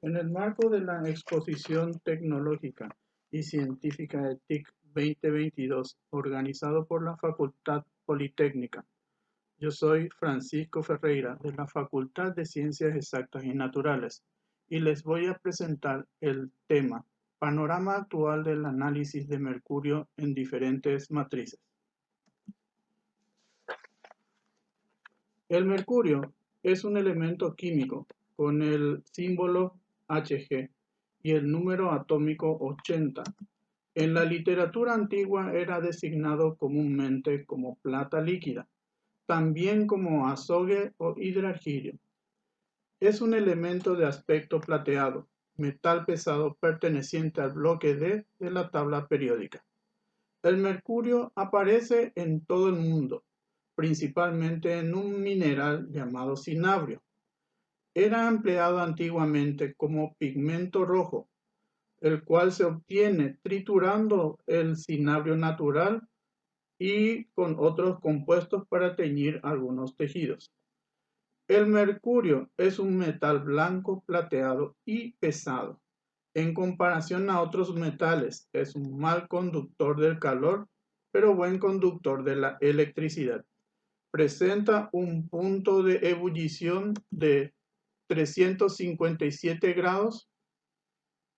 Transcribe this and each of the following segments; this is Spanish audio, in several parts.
En el marco de la Exposición Tecnológica y Científica de TIC 2022, organizado por la Facultad Politécnica, yo soy Francisco Ferreira de la Facultad de Ciencias Exactas y Naturales y les voy a presentar el tema Panorama actual del análisis de mercurio en diferentes matrices. El mercurio es un elemento químico con el símbolo Hg y el número atómico 80. En la literatura antigua era designado comúnmente como plata líquida, también como azogue o hidrargiro. Es un elemento de aspecto plateado, metal pesado perteneciente al bloque D de la tabla periódica. El mercurio aparece en todo el mundo, principalmente en un mineral llamado cinabrio. Era empleado antiguamente como pigmento rojo, el cual se obtiene triturando el cinabrio natural y con otros compuestos para teñir algunos tejidos. El mercurio es un metal blanco, plateado y pesado. En comparación a otros metales, es un mal conductor del calor, pero buen conductor de la electricidad. Presenta un punto de ebullición de 357 grados,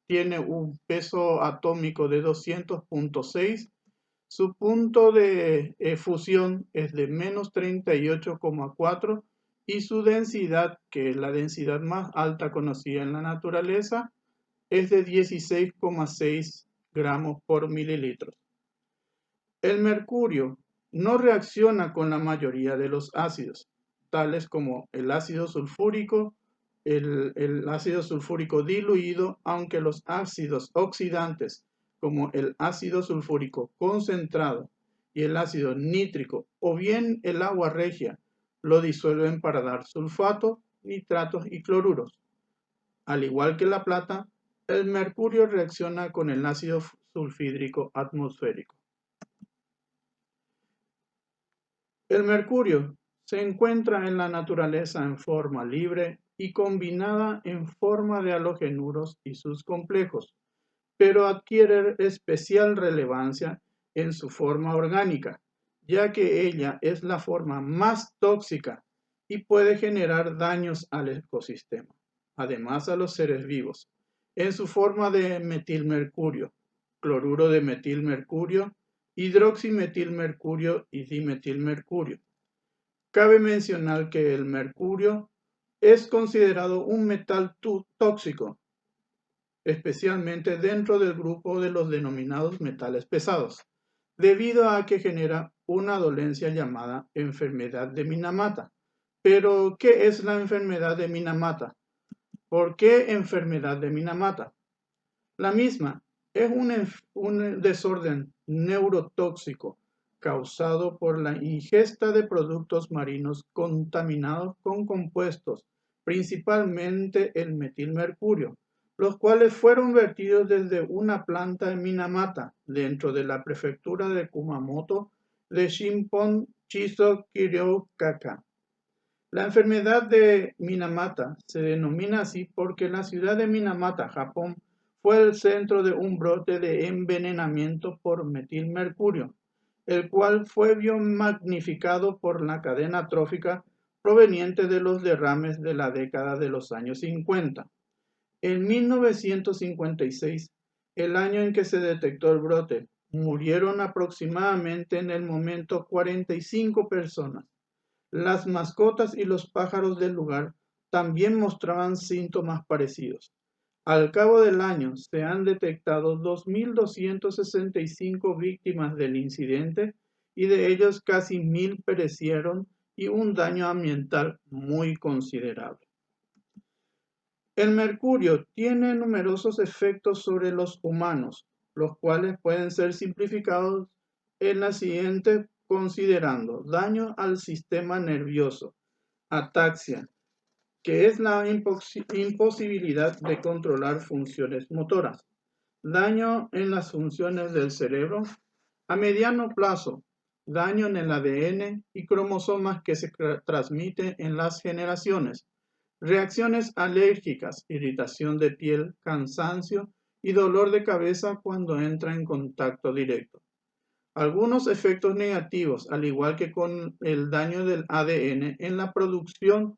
tiene un peso atómico de 200.6, su punto de fusión es de menos 38,4 y su densidad, que es la densidad más alta conocida en la naturaleza, es de 16,6 gramos por mililitro. El mercurio no reacciona con la mayoría de los ácidos, tales como el ácido sulfúrico, el ácido sulfúrico diluido, aunque los ácidos oxidantes como el ácido sulfúrico concentrado y el ácido nítrico o bien el agua regia lo disuelven para dar sulfato, nitratos y cloruros. Al igual que la plata, el mercurio reacciona con el ácido sulfídrico atmosférico. El mercurio se encuentra en la naturaleza en forma libre y combinada en forma de halogenuros y sus complejos, pero adquiere especial relevancia en su forma orgánica, ya que ella es la forma más tóxica y puede generar daños al ecosistema, además a los seres vivos, en su forma de metilmercurio, cloruro de metilmercurio, hidroximetilmercurio y dimetilmercurio. Cabe mencionar que el mercurio es considerado un metal tóxico, especialmente dentro del grupo de los denominados metales pesados, debido a que genera una dolencia llamada enfermedad de Minamata. Pero, ¿qué es la enfermedad de Minamata? ¿Por qué enfermedad de Minamata? La misma es un desorden neurotóxico causado por la ingesta de productos marinos contaminados con compuestos, principalmente el metilmercurio, los cuales fueron vertidos desde una planta en Minamata, dentro de la prefectura de Kumamoto de Shinpon Chiso Kiryoukaka. La enfermedad de Minamata se denomina así porque la ciudad de Minamata, Japón, fue el centro de un brote de envenenamiento por metilmercurio, el cual fue biomagnificado por la cadena trófica proveniente de los derrames de la década de los años 50. En 1956, el año en que se detectó el brote, murieron aproximadamente en el momento 45 personas. Las mascotas y los pájaros del lugar también mostraban síntomas parecidos. Al cabo del año se han detectado 2.265 víctimas del incidente y de ellos casi 1.000 perecieron y un daño ambiental muy considerable. El mercurio tiene numerosos efectos sobre los humanos, los cuales pueden ser simplificados en la siguiente considerando daño al sistema nervioso, ataxia, que es la imposibilidad de controlar funciones motoras, daño en las funciones del cerebro, a mediano plazo, daño en el ADN y cromosomas que se transmiten en las generaciones, reacciones alérgicas, irritación de piel, cansancio y dolor de cabeza cuando entra en contacto directo. Algunos efectos negativos, al igual que con el daño del ADN en la producción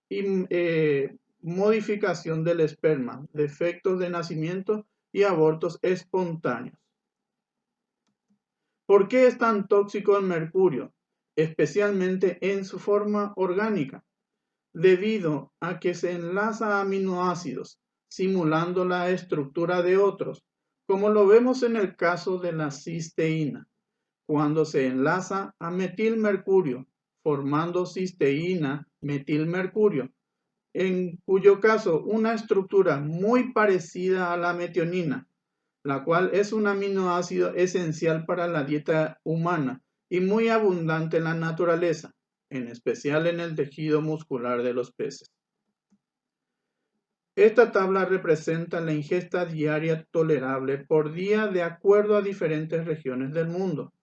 y modificación del esperma, defectos de nacimiento y abortos espontáneos. ¿Por qué es tan tóxico el mercurio, especialmente en su forma orgánica? Debido a que se enlaza a aminoácidos, simulando la estructura de otros, como lo vemos en el caso de la cisteína, cuando se enlaza a metilmercurio, formando cisteína metilmercurio, en cuyo caso una estructura muy parecida a la metionina, la cual es un aminoácido esencial para la dieta humana y muy abundante en la naturaleza, en especial en el tejido muscular de los peces. Esta tabla representa la ingesta diaria tolerable por día de acuerdo a diferentes regiones del mundo,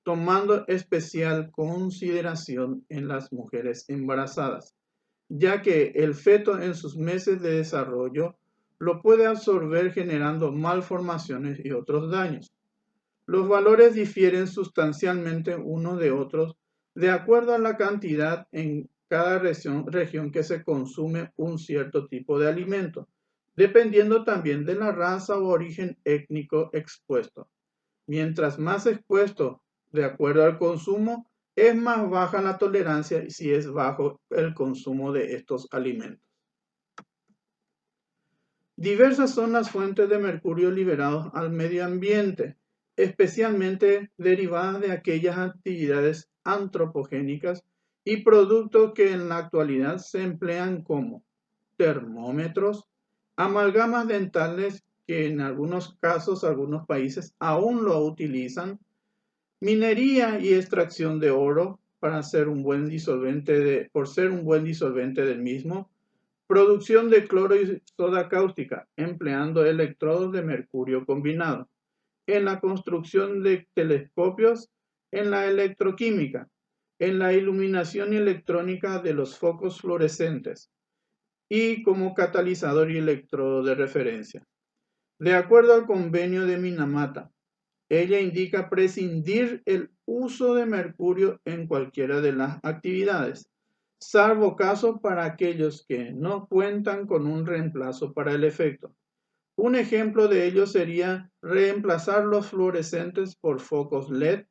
tomando especial consideración en las mujeres embarazadas, ya que el feto en sus meses de desarrollo lo puede absorber generando malformaciones y otros daños. Los valores difieren sustancialmente unos de otros de acuerdo a la cantidad en cada región que se consume un cierto tipo de alimento, dependiendo también de la raza o origen étnico expuesto. Mientras más expuesto de acuerdo al consumo, es más baja la tolerancia si es bajo el consumo de estos alimentos. Diversas son las fuentes de mercurio liberados al medio ambiente, especialmente derivadas de aquellas actividades antropogénicas y productos que en la actualidad se emplean como termómetros, amalgamas dentales que en algunos casos, algunos países aún lo utilizan, minería y extracción de oro para ser un buen disolvente por ser un buen disolvente del mismo, producción de cloro y soda cáustica, empleando electrodos de mercurio combinado. En la construcción de telescopios, en la electroquímica, en la iluminación electrónica de los focos fluorescentes y como catalizador y electrodo de referencia. De acuerdo al convenio de Minamata, ella indica prescindir el uso de mercurio en cualquiera de las actividades, salvo caso para aquellos que no cuentan con un reemplazo para el efecto. Un ejemplo de ello sería reemplazar los fluorescentes por focos LED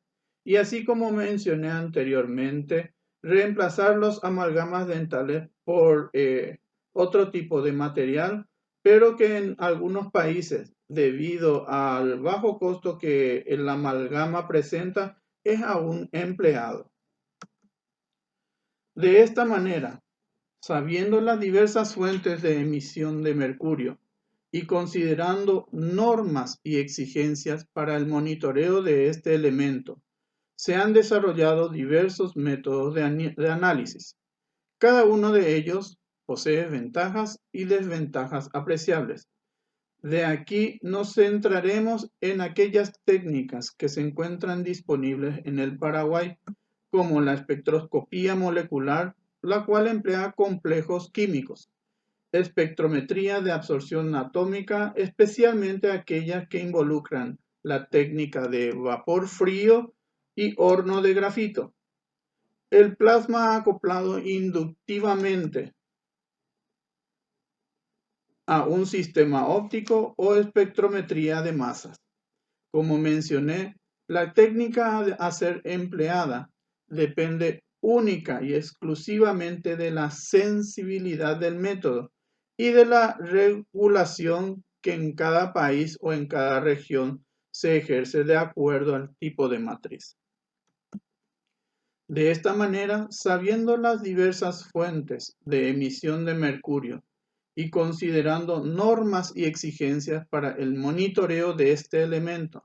y así como mencioné anteriormente, reemplazar los amalgamas dentales por otro tipo de material, pero que en algunos países, debido al bajo costo que el amalgama presenta, es aún empleado. De esta manera, sabiendo las diversas fuentes de emisión de mercurio y considerando normas y exigencias para el monitoreo de este elemento, se han desarrollado diversos métodos de análisis. Cada uno de ellos posee ventajas y desventajas apreciables. De aquí nos centraremos en aquellas técnicas que se encuentran disponibles en el Paraguay, como la espectroscopía molecular, la cual emplea complejos químicos, espectrometría de absorción atómica, especialmente aquellas que involucran la técnica de vapor frío y horno de grafito, el plasma acoplado inductivamente a un sistema óptico o espectrometría de masas. Como mencioné, la técnica a ser empleada depende única y exclusivamente de la sensibilidad del método y de la regulación que en cada país o en cada región se ejerce de acuerdo al tipo de matriz. De esta manera, sabiendo las diversas fuentes de emisión de mercurio y considerando normas y exigencias para el monitoreo de este elemento,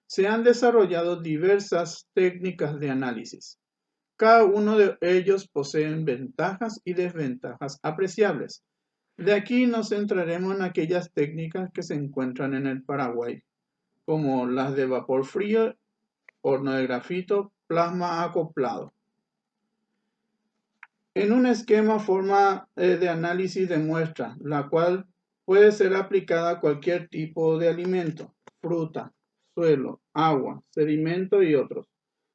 se han desarrollado diversas técnicas de análisis. Cada uno de ellos posee ventajas y desventajas apreciables. De aquí nos centraremos en aquellas técnicas que se encuentran en el Paraguay, como las de vapor frío, horno de grafito, plasma acoplado. En un esquema forma de análisis de muestra, la cual puede ser aplicada a cualquier tipo de alimento, fruta, suelo, agua, sedimento y otros.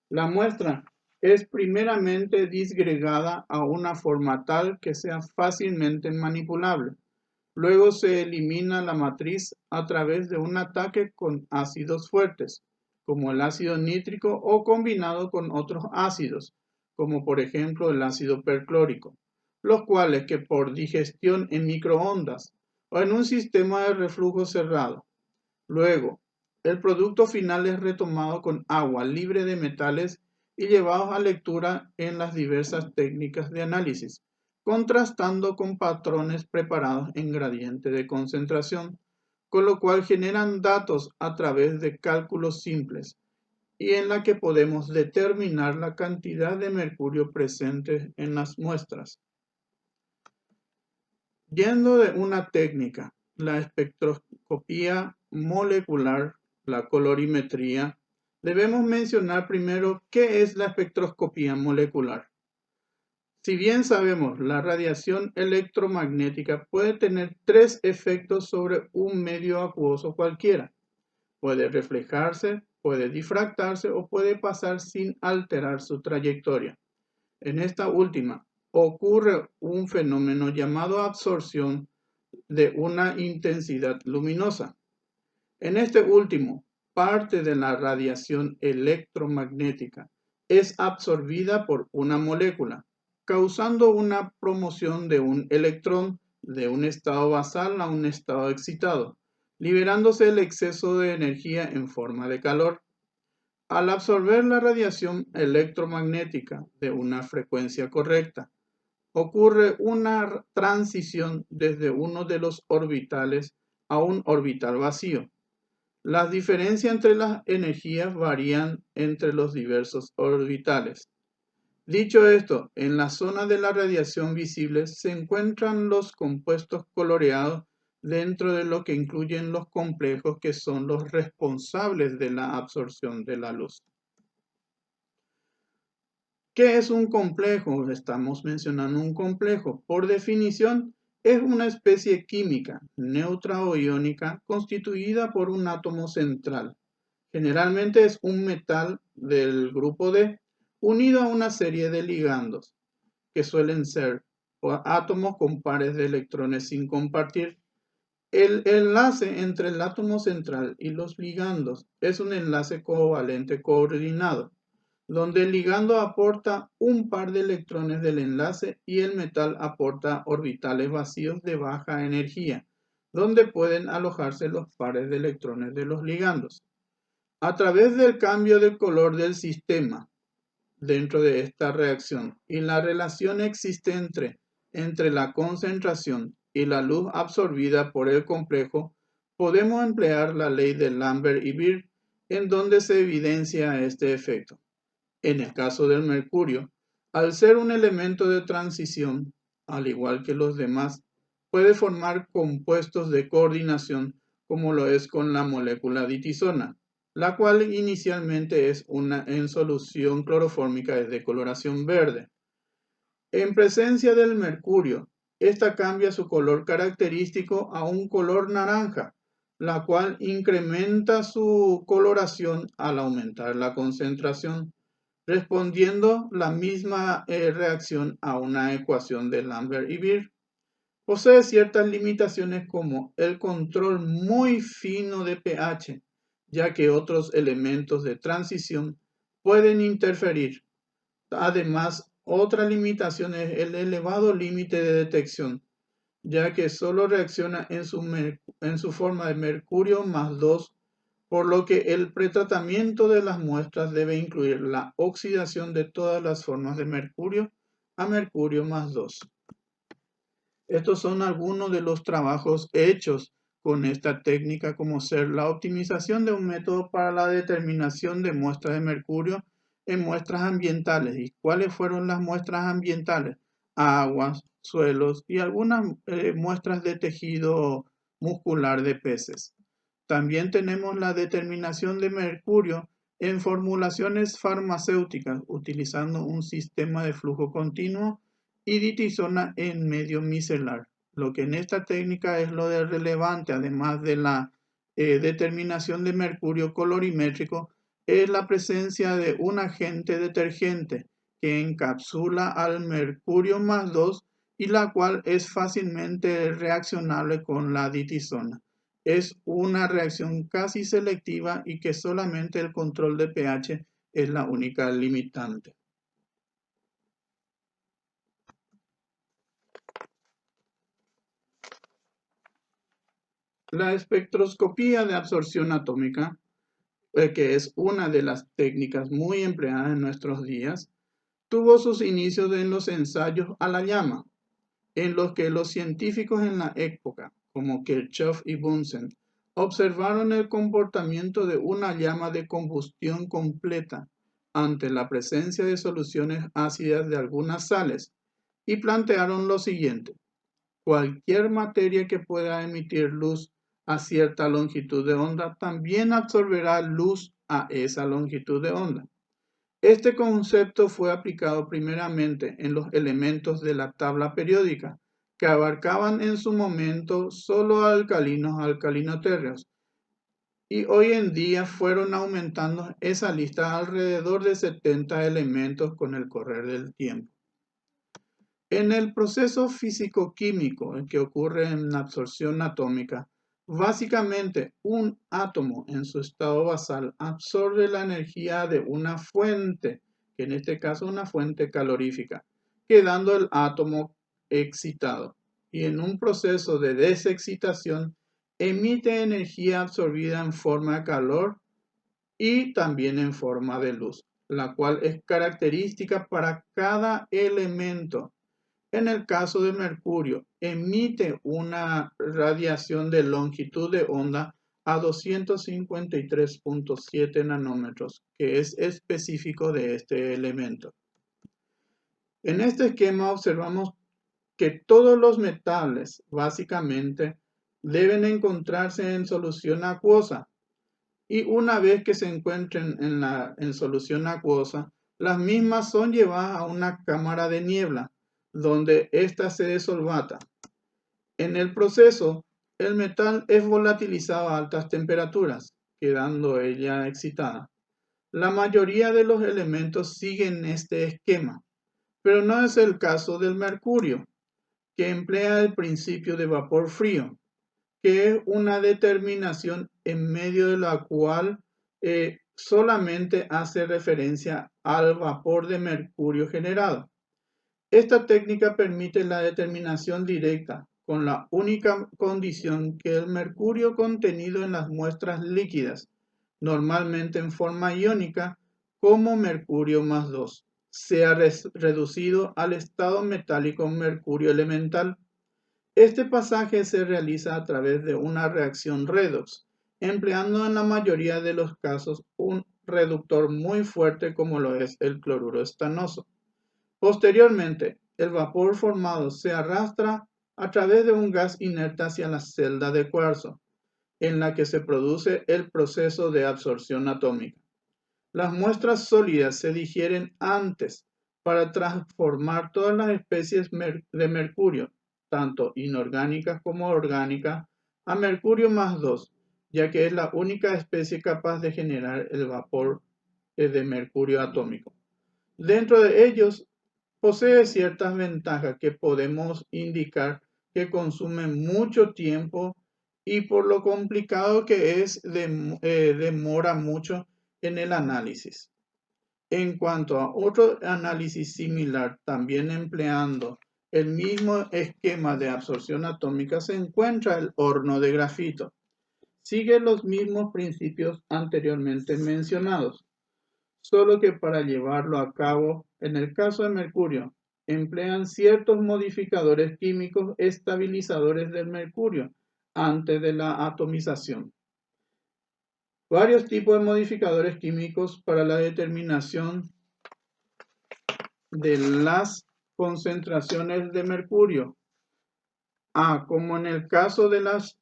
La muestra es primeramente disgregada a una forma tal que sea fácilmente manipulable. Luego se elimina la matriz a través de un ataque con ácidos fuertes, como el ácido nítrico o combinado con otros ácidos, como por ejemplo el ácido perclórico, los cuales que por digestión en microondas o en un sistema de reflujo cerrado. Luego, el producto final es retomado con agua libre de metales y llevado a lectura en las diversas técnicas de análisis, contrastando con patrones preparados en gradiente de concentración, con lo cual generan datos a través de cálculos simples y en la que podemos determinar la cantidad de mercurio presente en las muestras. Yendo de una técnica, la espectroscopía molecular, la colorimetría, debemos mencionar primero qué es la espectroscopía molecular. Si bien sabemos, la radiación electromagnética puede tener tres efectos sobre un medio acuoso cualquiera. Puede reflejarse, puede difractarse o puede pasar sin alterar su trayectoria. En esta última, ocurre un fenómeno llamado absorción de una intensidad luminosa. En este último, parte de la radiación electromagnética es absorbida por una molécula, causando una promoción de un electrón de un estado basal a un estado excitado, liberándose el exceso de energía en forma de calor. Al absorber la radiación electromagnética de una frecuencia correcta, ocurre una transición desde uno de los orbitales a un orbital vacío. Las diferencias entre las energías varían entre los diversos orbitales. Dicho esto, en la zona de la radiación visible se encuentran los compuestos coloreados dentro de lo que incluyen los complejos que son los responsables de la absorción de la luz. ¿Qué es un complejo? Estamos mencionando un complejo. Por definición, es una especie química, neutra o iónica, constituida por un átomo central. Generalmente es un metal del grupo D, unido a una serie de ligandos, que suelen ser átomos con pares de electrones sin compartir. El enlace entre el átomo central y los ligandos es un enlace covalente coordinado, donde el ligando aporta un par de electrones del enlace y el metal aporta orbitales vacíos de baja energía, donde pueden alojarse los pares de electrones de los ligandos. A través del cambio de color del sistema dentro de esta reacción y la relación existente entre la concentración y la luz absorbida por el complejo, podemos emplear la ley de Lambert y Beer, en donde se evidencia este efecto. En el caso del mercurio, al ser un elemento de transición, al igual que los demás, puede formar compuestos de coordinación como lo es con la molécula ditisona, la cual inicialmente es una en solución clorofórmica es de coloración verde. En presencia del mercurio, esta cambia su color característico a un color naranja, la cual incrementa su coloración al aumentar la concentración, respondiendo la misma reacción a una ecuación de Lambert y Beer. Posee ciertas limitaciones como el control muy fino de pH, ya que otros elementos de transición pueden interferir. Además, otra limitación es el elevado límite de detección, ya que solo reacciona en su forma de mercurio más 2, por lo que el pretratamiento de las muestras debe incluir la oxidación de todas las formas de mercurio a mercurio más 2. Estos son algunos de los trabajos hechos con esta técnica, como ser la optimización de un método para la determinación de muestras de mercurio en muestras ambientales. ¿Y cuáles fueron las muestras ambientales? Aguas, suelos y algunas muestras de tejido muscular de peces. También tenemos la determinación de mercurio en formulaciones farmacéuticas utilizando un sistema de flujo continuo y ditisona en medio micelar. Lo que en esta técnica es lo de relevante, además de la determinación de mercurio colorimétrico, es la presencia de un agente detergente que encapsula al mercurio más 2 y la cual es fácilmente reaccionable con la ditisona. Es una reacción casi selectiva y que solamente el control de pH es la única limitante. La espectroscopía de absorción atómica, que es una de las técnicas muy empleadas en nuestros días, tuvo sus inicios en los ensayos a la llama, en los que los científicos en la época, como Kirchhoff y Bunsen, observaron el comportamiento de una llama de combustión completa ante la presencia de soluciones ácidas de algunas sales y plantearon lo siguiente: cualquier materia que pueda emitir luz a cierta longitud de onda también absorberá luz a esa longitud de onda. Este concepto fue aplicado primeramente en los elementos de la tabla periódica, que abarcaban en su momento solo alcalino-térreos, y hoy en día fueron aumentando esa lista a alrededor de 70 elementos con el correr del tiempo. En el proceso físico-químico que ocurre en absorción atómica, básicamente un átomo en su estado basal absorbe la energía de una fuente, que en este caso es una fuente calorífica, quedando el átomo excitado. Y en un proceso de desexcitación emite energía absorbida en forma de calor y también en forma de luz, la cual es característica para cada elemento. En el caso de mercurio, emite una radiación de longitud de onda a 253.7 nanómetros, que es específico de este elemento. En este esquema observamos que todos los metales básicamente deben encontrarse en solución acuosa, y una vez que se encuentren en solución acuosa, las mismas son llevadas a una cámara de niebla, donde ésta se desolvata. En el proceso, el metal es volatilizado a altas temperaturas, quedando ella excitada. La mayoría de los elementos siguen este esquema, pero no es el caso del mercurio, que emplea el principio de vapor frío, que es una determinación en medio de la cual solamente hace referencia al vapor de mercurio generado. Esta técnica permite la determinación directa, con la única condición que el mercurio contenido en las muestras líquidas, normalmente en forma iónica, como mercurio más 2, sea reducido al estado metálico mercurio elemental. Este pasaje se realiza a través de una reacción redox, empleando en la mayoría de los casos un reductor muy fuerte como lo es el cloruro estanoso. Posteriormente, el vapor formado se arrastra a través de un gas inerte hacia la celda de cuarzo, en la que se produce el proceso de absorción atómica. Las muestras sólidas se digieren antes para transformar todas las especies de mercurio, tanto inorgánicas como orgánicas, a mercurio más 2, ya que es la única especie capaz de generar el vapor de mercurio atómico. Dentro de ellos, posee ciertas ventajas que podemos indicar que consumen mucho tiempo y por lo complicado que es, demora mucho en el análisis. En cuanto a otro análisis similar, también empleando el mismo esquema de absorción atómica, se encuentra el horno de grafito. Sigue los mismos principios anteriormente mencionados, solo que para llevarlo a cabo, en el caso de mercurio, emplean ciertos modificadores químicos estabilizadores del mercurio antes de la atomización. Varios tipos de modificadores químicos para la determinación de las concentraciones de mercurio, como en el caso de las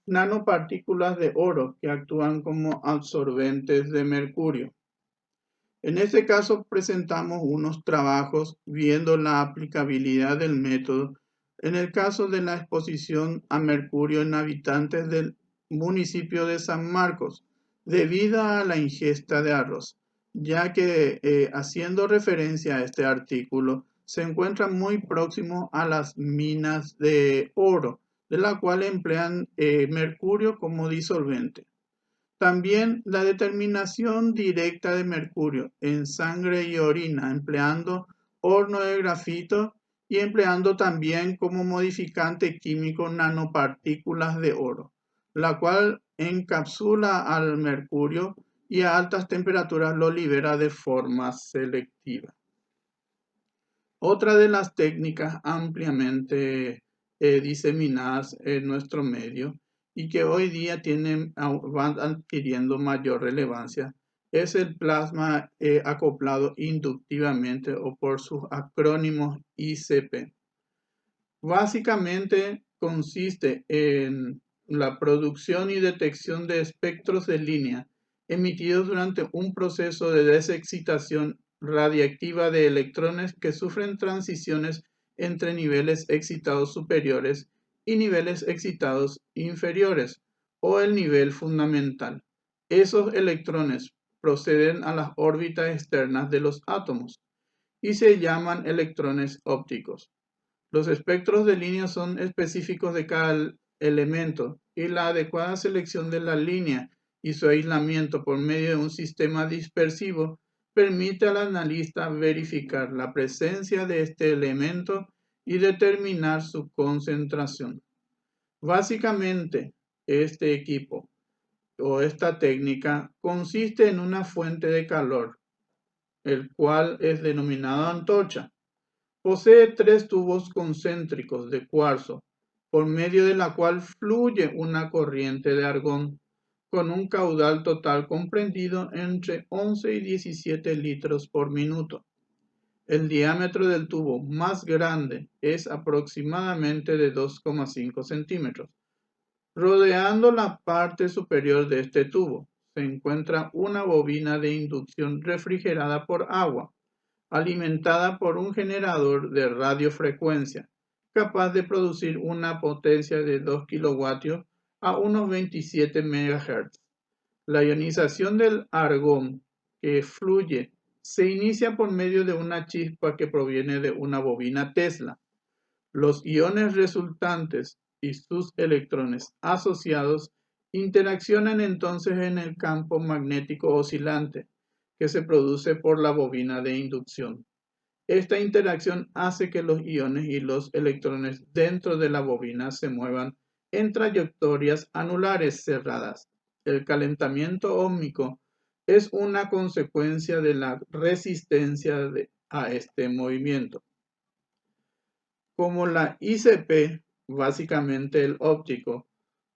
nanopartículas de oro que actúan como absorbentes de mercurio. En este caso presentamos unos trabajos viendo la aplicabilidad del método en el caso de la exposición a mercurio en habitantes del municipio de San Marcos, debido a la ingesta de arroz, ya que haciendo referencia a este artículo, se encuentra muy próximo a las minas de oro, de la cual emplean mercurio como disolvente. También la determinación directa de mercurio en sangre y orina empleando horno de grafito y empleando también como modificante químico nanopartículas de oro, la cual encapsula al mercurio y a altas temperaturas lo libera de forma selectiva. Otra de las técnicas ampliamente diseminadas en nuestro medio y que hoy día van adquiriendo mayor relevancia es el plasma acoplado inductivamente o por sus acrónimos ICP. Básicamente consiste en la producción y detección de espectros de línea emitidos durante un proceso de desexcitación radiactiva de electrones que sufren transiciones entre niveles excitados superiores y niveles excitados inferiores, o el nivel fundamental. Esos electrones proceden a las órbitas externas de los átomos y se llaman electrones ópticos. Los espectros de línea son específicos de cada elemento y la adecuada selección de la línea y su aislamiento por medio de un sistema dispersivo permite al analista verificar la presencia de este elemento y determinar su concentración. Básicamente, este equipo o esta técnica consiste en una fuente de calor, el cual es denominado antorcha. Posee 3 tubos concéntricos de cuarzo, por medio de la cual fluye una corriente de argón, con un caudal total comprendido entre 11 y 17 litros por minuto. El diámetro del tubo más grande es aproximadamente de 2,5 centímetros. Rodeando la parte superior de este tubo se encuentra una bobina de inducción refrigerada por agua, alimentada por un generador de radiofrecuencia, capaz de producir una potencia de 2 kilovatios a unos 27 MHz. La ionización del argón que fluye se inicia por medio de una chispa que proviene de una bobina Tesla. Los iones resultantes y sus electrones asociados interaccionan entonces en el campo magnético oscilante que se produce por la bobina de inducción. Esta interacción hace que los iones y los electrones dentro de la bobina se muevan en trayectorias anulares cerradas. El calentamiento óhmico es una consecuencia de la resistencia a este movimiento. Como la ICP, básicamente el óptico,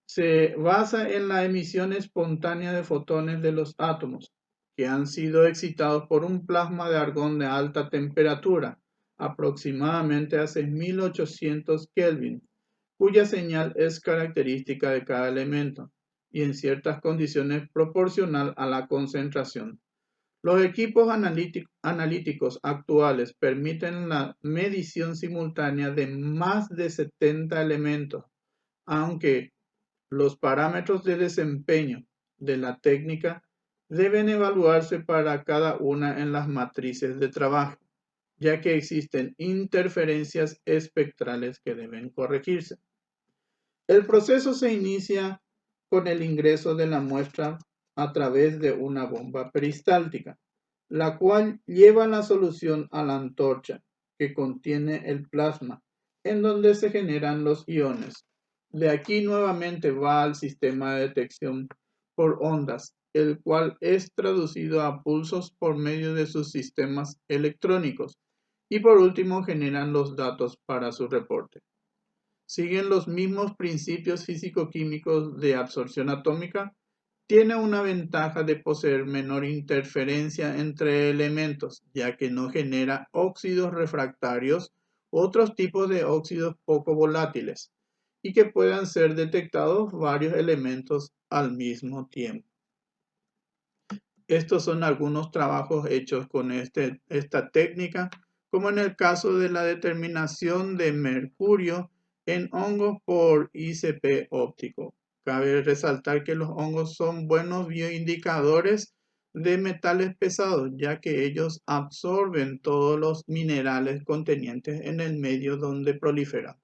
se basa en la emisión espontánea de fotones de los átomos, que han sido excitados por un plasma de argón de alta temperatura, aproximadamente a 6800 Kelvin, cuya señal es característica de cada elemento y en ciertas condiciones proporcional a la concentración. Los equipos analíticos actuales permiten la medición simultánea de más de 70 elementos, aunque los parámetros de desempeño de la técnica deben evaluarse para cada una en las matrices de trabajo, ya que existen interferencias espectrales que deben corregirse. El proceso se inicia con el ingreso de la muestra a través de una bomba peristáltica, la cual lleva la solución a la antorcha que contiene el plasma, en donde se generan los iones. De aquí nuevamente va al sistema de detección por ondas, el cual es traducido a pulsos por medio de sus sistemas electrónicos y por último generan los datos para su reporte. Siguen los mismos principios físico-químicos de absorción atómica. Tiene una ventaja de poseer menor interferencia entre elementos, ya que no genera óxidos refractarios u otros tipos de óxidos poco volátiles, y que puedan ser detectados varios elementos al mismo tiempo. Estos son algunos trabajos hechos con esta técnica, como en el caso de la determinación de mercurio en hongos por ICP óptico. Cabe resaltar que los hongos son buenos bioindicadores de metales pesados, ya que ellos absorben todos los minerales contenientes en el medio donde proliferan.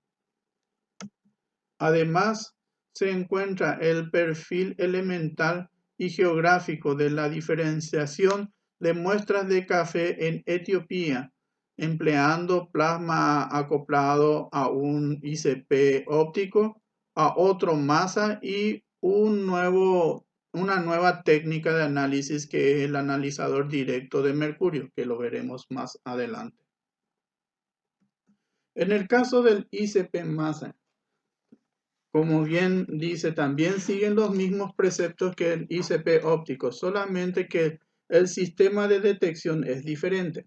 Además, se encuentra el perfil elemental y geográfico de la diferenciación de muestras de café en Etiopía, empleando plasma acoplado a un ICP óptico, a otro masa y una nueva técnica de análisis que es el analizador directo de mercurio, que lo veremos más adelante. En el caso del ICP masa, como bien dice, también siguen los mismos preceptos que el ICP óptico, solamente que el sistema de detección es diferente.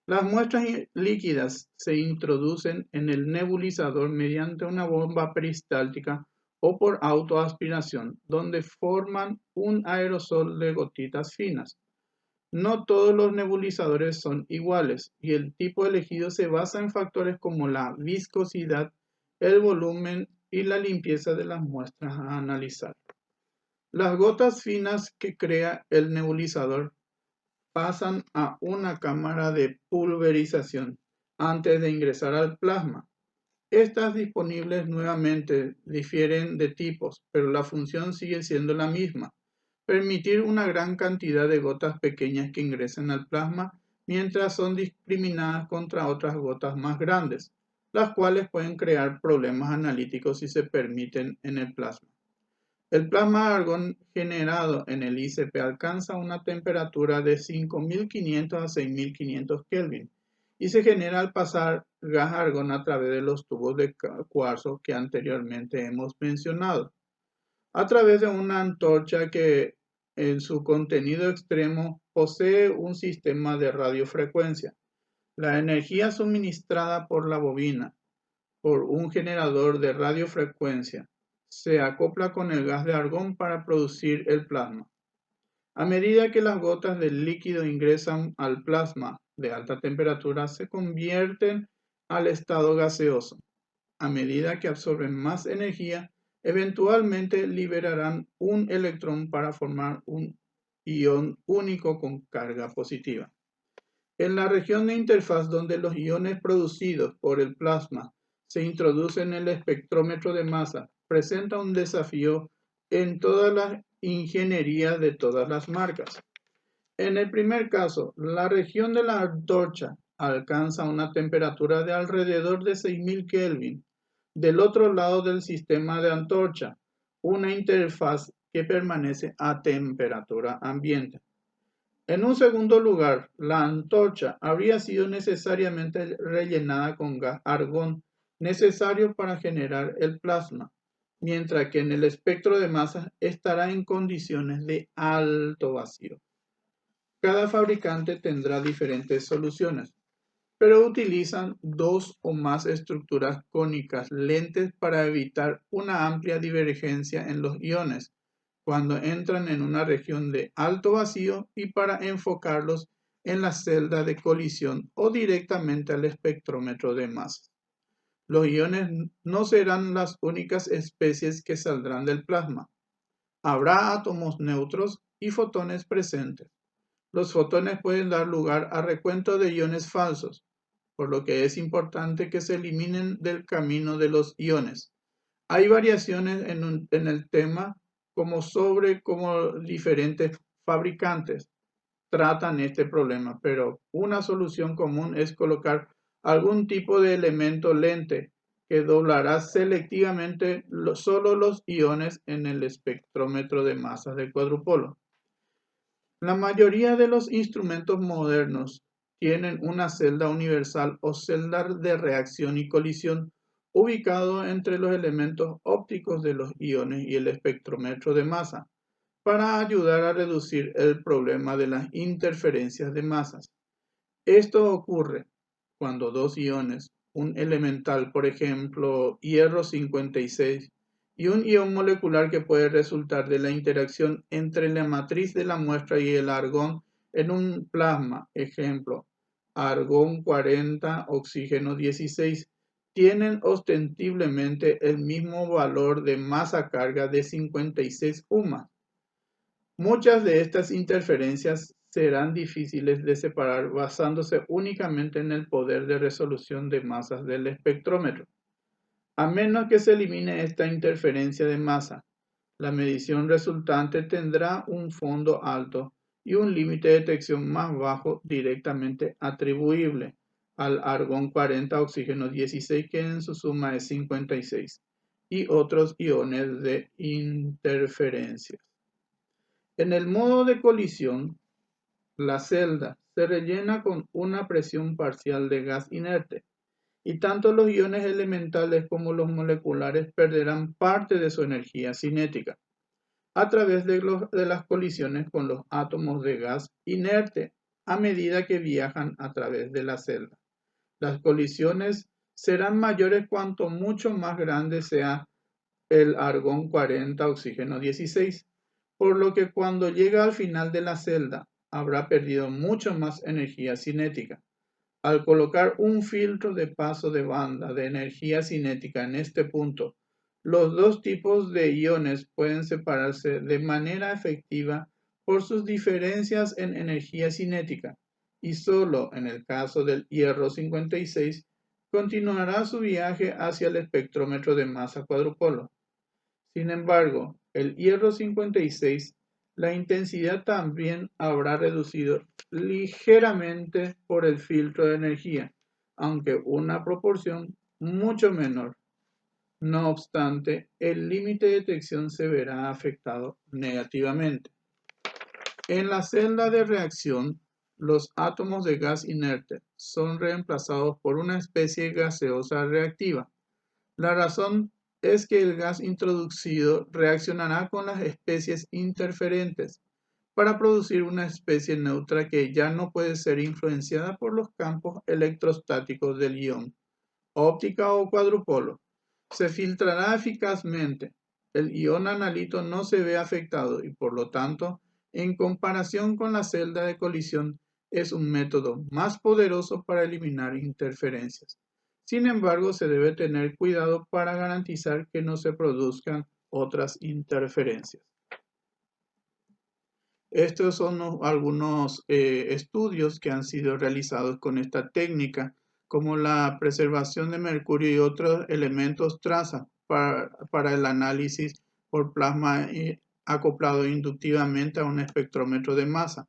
Las muestras líquidas se introducen en el nebulizador mediante una bomba peristáltica o por autoaspiración, donde forman un aerosol de gotitas finas. No todos los nebulizadores son iguales y el tipo elegido se basa en factores como la viscosidad, el volumen y la limpieza de las muestras a analizar. Las gotas finas que crea el nebulizador pasan a una cámara de pulverización antes de ingresar al plasma. Estas disponibles nuevamente difieren de tipos, pero la función sigue siendo la misma: permitir una gran cantidad de gotas pequeñas que ingresen al plasma mientras son discriminadas contra otras gotas más grandes, las cuales pueden crear problemas analíticos si se permiten en el plasma. El plasma de argón generado en el ICP alcanza una temperatura de 5500 a 6500 Kelvin y se genera al pasar gas argón a través de los tubos de cuarzo que anteriormente hemos mencionado, a través de una antorcha que en su contenido extremo posee un sistema de radiofrecuencia. La energía suministrada por la bobina por un generador de radiofrecuencia se acopla con el gas de argón para producir el plasma. A medida que las gotas del líquido ingresan al plasma de alta temperatura, se convierten al estado gaseoso. A medida que absorben más energía, eventualmente liberarán un electrón para formar un ion único con carga positiva. En la región de interfaz donde los iones producidos por el plasma se introducen en el espectrómetro de masa, presenta un desafío en todas las ingenierías de todas las marcas. En el primer caso, la región de la antorcha alcanza una temperatura de alrededor de 6000 Kelvin. Del otro lado del sistema de antorcha, una interfaz que permanece a temperatura ambiente. En un segundo lugar, la antorcha habría sido necesariamente rellenada con gas argón necesario para generar el plasma, mientras que en el espectro de masas estará en condiciones de alto vacío. Cada fabricante tendrá diferentes soluciones, pero utilizan dos o más estructuras cónicas lentes para evitar una amplia divergencia en los iones cuando entran en una región de alto vacío y para enfocarlos en la celda de colisión o directamente al espectrómetro de masas. Los iones no serán las únicas especies que saldrán del plasma. Habrá átomos neutros y fotones presentes. Los fotones pueden dar lugar a recuento de iones falsos, por lo que es importante que se eliminen del camino de los iones. Hay variaciones en el tema sobre cómo diferentes fabricantes tratan este problema, pero una solución común es colocar algún tipo de elemento lente que doblará selectivamente solo los iones en el espectrómetro de masas del cuadrupolo. La mayoría de los instrumentos modernos tienen una celda universal o celda de reacción y colisión ubicado entre los elementos ópticos de los iones y el espectrómetro de masa para ayudar a reducir el problema de las interferencias de masas. Esto ocurre cuando dos iones, un elemental, por ejemplo, hierro 56 y un ion molecular que puede resultar de la interacción entre la matriz de la muestra y el argón en un plasma, ejemplo, argón 40, oxígeno 16, tienen ostensiblemente el mismo valor de masa-carga de 56 UMA. Muchas de estas interferencias serán difíciles de separar basándose únicamente en el poder de resolución de masas del espectrómetro. A menos que se elimine esta interferencia de masa, la medición resultante tendrá un fondo alto y un límite de detección más bajo directamente atribuible al argón 40, oxígeno 16, que en su suma es 56, y otros iones de interferencia. En el modo de colisión, la celda se rellena con una presión parcial de gas inerte, y tanto los iones elementales como los moleculares perderán parte de su energía cinética a través de las colisiones con los átomos de gas inerte a medida que viajan a través de la celda. Las colisiones serán mayores cuanto mucho más grande sea el argón 40, oxígeno 16, por lo que cuando llega al final de la celda habrá perdido mucho más energía cinética. Al colocar un filtro de paso de banda de energía cinética en este punto, los dos tipos de iones pueden separarse de manera efectiva por sus diferencias en energía cinética, y solo en el caso del hierro 56 continuará su viaje hacia el espectrómetro de masa cuadrupolo. Sin embargo, el hierro 56, la intensidad también habrá reducido ligeramente por el filtro de energía, aunque una proporción mucho menor. No obstante, el límite de detección se verá afectado negativamente. En la celda de reacción, los átomos de gas inerte son reemplazados por una especie gaseosa reactiva. La razón es que el gas introducido reaccionará con las especies interferentes para producir una especie neutra que ya no puede ser influenciada por los campos electrostáticos del ion, óptica o cuadrupolo. Se filtrará eficazmente. El ion analito no se ve afectado y por lo tanto, en comparación con la celda de colisión, es un método más poderoso para eliminar interferencias. Sin embargo, se debe tener cuidado para garantizar que no se produzcan otras interferencias. Estos son algunos estudios que han sido realizados con esta técnica, como la preservación de mercurio y otros elementos traza para el análisis por plasma acoplado inductivamente a un espectrómetro de masa.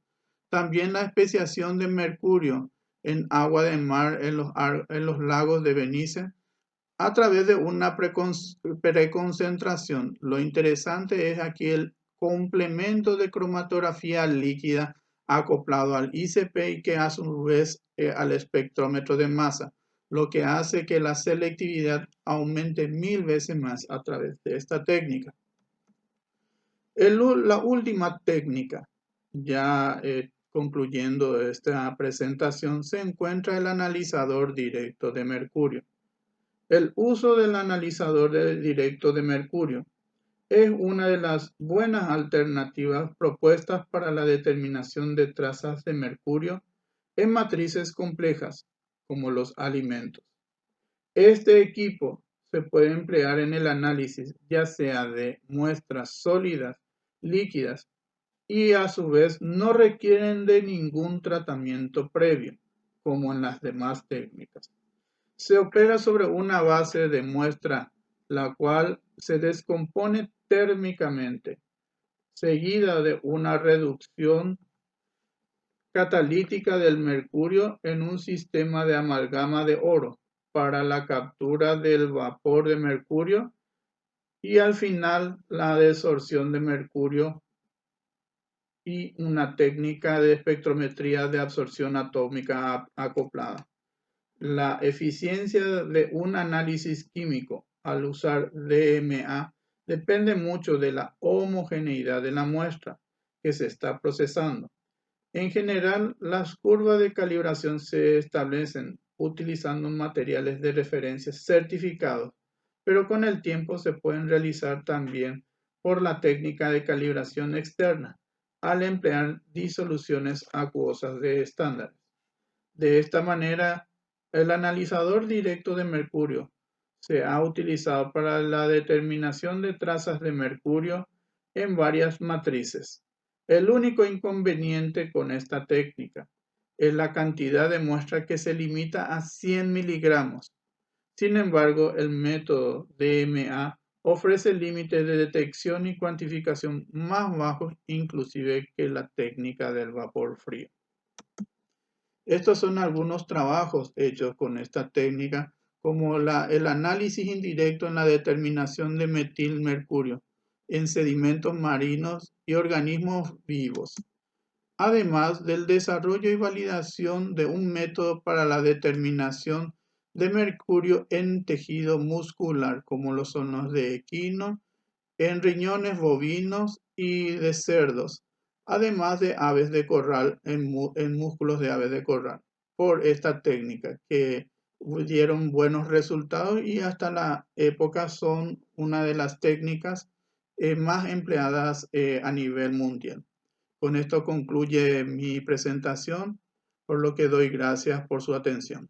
También la especiación de mercurio en agua de mar en los lagos de Benice a través de una preconcentración. Lo interesante es aquí el complemento de cromatografía líquida acoplado al ICP y que a su vez al espectrómetro de masa, lo que hace que la selectividad aumente 1000 veces más a través de esta técnica. La última técnica, ya concluyendo esta presentación, se encuentra el analizador directo de mercurio. El uso del analizador directo de mercurio es una de las buenas alternativas propuestas para la determinación de trazas de mercurio en matrices complejas, como los alimentos. Este equipo se puede emplear en el análisis ya sea de muestras sólidas, líquidas, y a su vez no requieren de ningún tratamiento previo, como en las demás técnicas. Se opera sobre una base de muestra, la cual se descompone térmicamente, seguida de una reducción catalítica del mercurio en un sistema de amalgama de oro para la captura del vapor de mercurio y al final la desorción de mercurio y una técnica de espectrometría de absorción atómica acoplada. La eficiencia de un análisis químico al usar DMA depende mucho de la homogeneidad de la muestra que se está procesando. En general, las curvas de calibración se establecen utilizando materiales de referencia certificados pero con el tiempo se pueden realizar también por la técnica de calibración externa, al emplear disoluciones acuosas de estándares. De esta manera, el analizador directo de mercurio se ha utilizado para la determinación de trazas de mercurio en varias matrices. El único inconveniente con esta técnica es la cantidad de muestra que se limita a 100 miligramos. Sin embargo, el método DMA ofrece límites de detección y cuantificación más bajos inclusive que la técnica del vapor frío. Estos son algunos trabajos hechos con esta técnica, como el análisis indirecto en la determinación de metilmercurio en sedimentos marinos y organismos vivos, además del desarrollo y validación de un método para la determinación de mercurio en tejido muscular, como lo son los de equino, en riñones bovinos y de cerdos, además de aves de corral, en músculos de aves de corral, por esta técnica que dieron buenos resultados y hasta la época son una de las técnicas más empleadas a nivel mundial. Con esto concluye mi presentación, por lo que doy gracias por su atención.